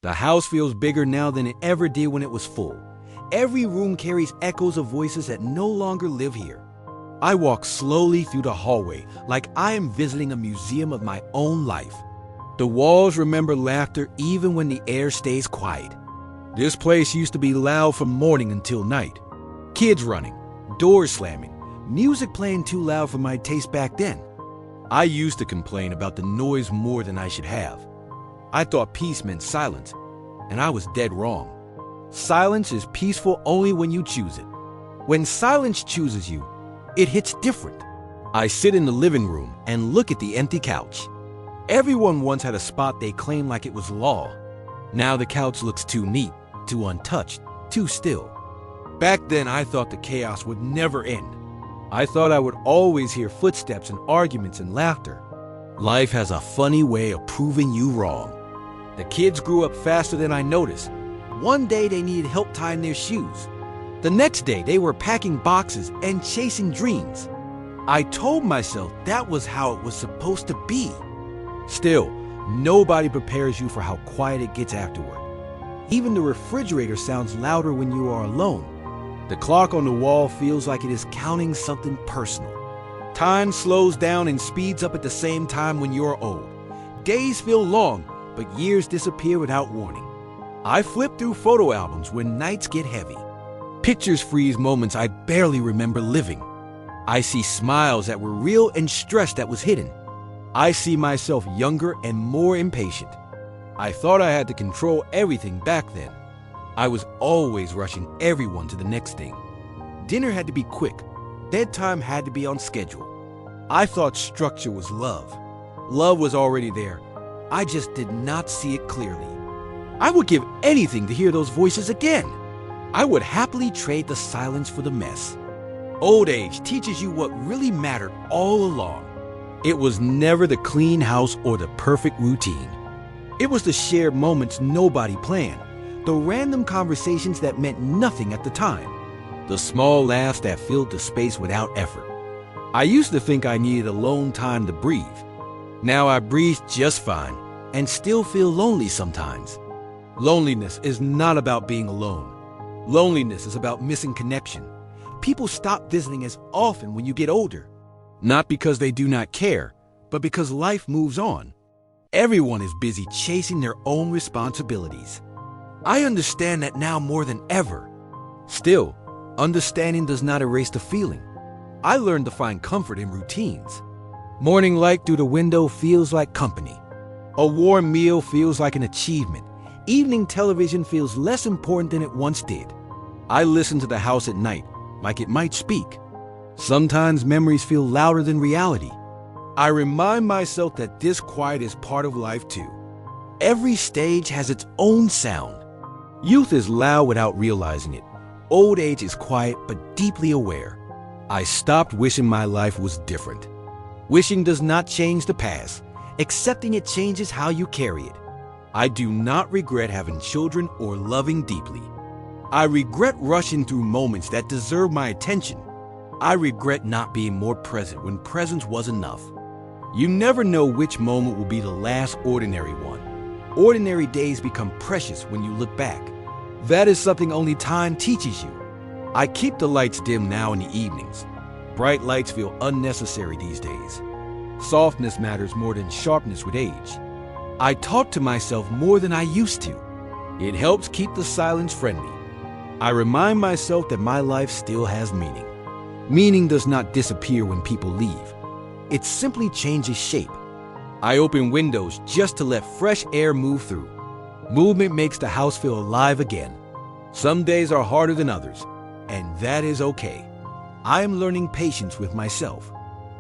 The house feels bigger now than it ever did when it was full. Every room carries echoes of voices that no longer live here. I walk slowly through the hallway like I am visiting a museum of my own life. The walls remember laughter even when the air stays quiet. This place used to be loud from morning until night. Kids running, doors slamming, music playing too loud for my taste back then. I used to complain about the noise more than I should have. I thought peace meant silence, and I was dead wrong. Silence is peaceful only when you choose it. When silence chooses you, it hits different. I sit in the living room and look at the empty couch. Everyone once had a spot they claimed like it was law. Now the couch looks too neat, too untouched, too still. Back then I thought the chaos would never end. I thought I would always hear footsteps and arguments and laughter. Life has a funny way of proving you wrong. The kids grew up faster than I noticed. One day they needed help tying their shoes. The next day they were packing boxes and chasing dreams. I told myself that was how it was supposed to be. Still, nobody prepares you for how quiet it gets afterward. Even the refrigerator sounds louder when you are alone. The clock on the wall feels like it is counting something personal. Time slows down and speeds up at the same time when you're old. Days feel long, but years disappear without warning. I flip through photo albums when nights get heavy. Pictures freeze moments I barely remember living. I see smiles that were real and stress that was hidden. I see myself younger and more impatient. I thought I had to control everything back then. I was always rushing everyone to the next thing. Dinner had to be quick. Bedtime had to be on schedule. I thought structure was love. Love was already there. I just did not see it clearly. I would give anything to hear those voices again. I would happily trade the silence for the mess. Old age teaches you what really mattered all along. It was never the clean house or the perfect routine. It was the shared moments nobody planned, the random conversations that meant nothing at the time, the small laughs that filled the space without effort. I used to think I needed alone time to breathe. Now I breathe just fine and still feel lonely sometimes. Loneliness is not about being alone. Loneliness is about missing connection. People stop visiting as often when you get older. Not because they do not care, but because life moves on. Everyone is busy chasing their own responsibilities. I understand that now more than ever. Still, understanding does not erase the feeling. I learned to find comfort in routines. Morning light through the window feels like company. A warm meal feels like an achievement. Evening television feels less important than it once did. I listen to the house at night, like it might speak. Sometimes memories feel louder than reality. I remind myself that this quiet is part of life too. Every stage has its own sound. Youth is loud without realizing it. Old age is quiet but deeply aware. I stopped wishing my life was different. Wishing does not change the past. Accepting it changes how you carry it. I do not regret having children or loving deeply. I regret rushing through moments that deserve my attention. I regret not being more present when presence was enough. You never know which moment will be the last ordinary one. Ordinary days become precious when you look back. That is something only time teaches you. I keep the lights dim now in the evenings. Bright lights feel unnecessary these days. Softness matters more than sharpness with age. I talk to myself more than I used to. It helps keep the silence friendly. I remind myself that my life still has meaning. Meaning does not disappear when people leave. It simply changes shape. I open windows just to let fresh air move through. Movement makes the house feel alive again. Some days are harder than others, and that is okay. I am learning patience with myself.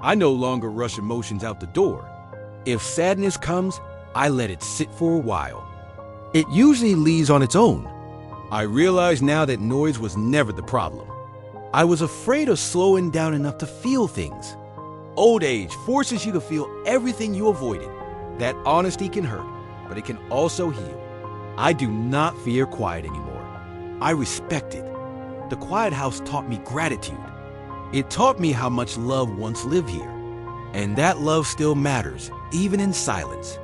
I no longer rush emotions out the door. If sadness comes, I let it sit for a while. It usually leaves on its own. I realize now that noise was never the problem. I was afraid of slowing down enough to feel things. Old age forces you to feel everything you avoided. That honesty can hurt, but it can also heal. I do not fear quiet anymore. I respect it. The quiet house taught me gratitude. It taught me how much love once lived here. And that love still matters, even in silence.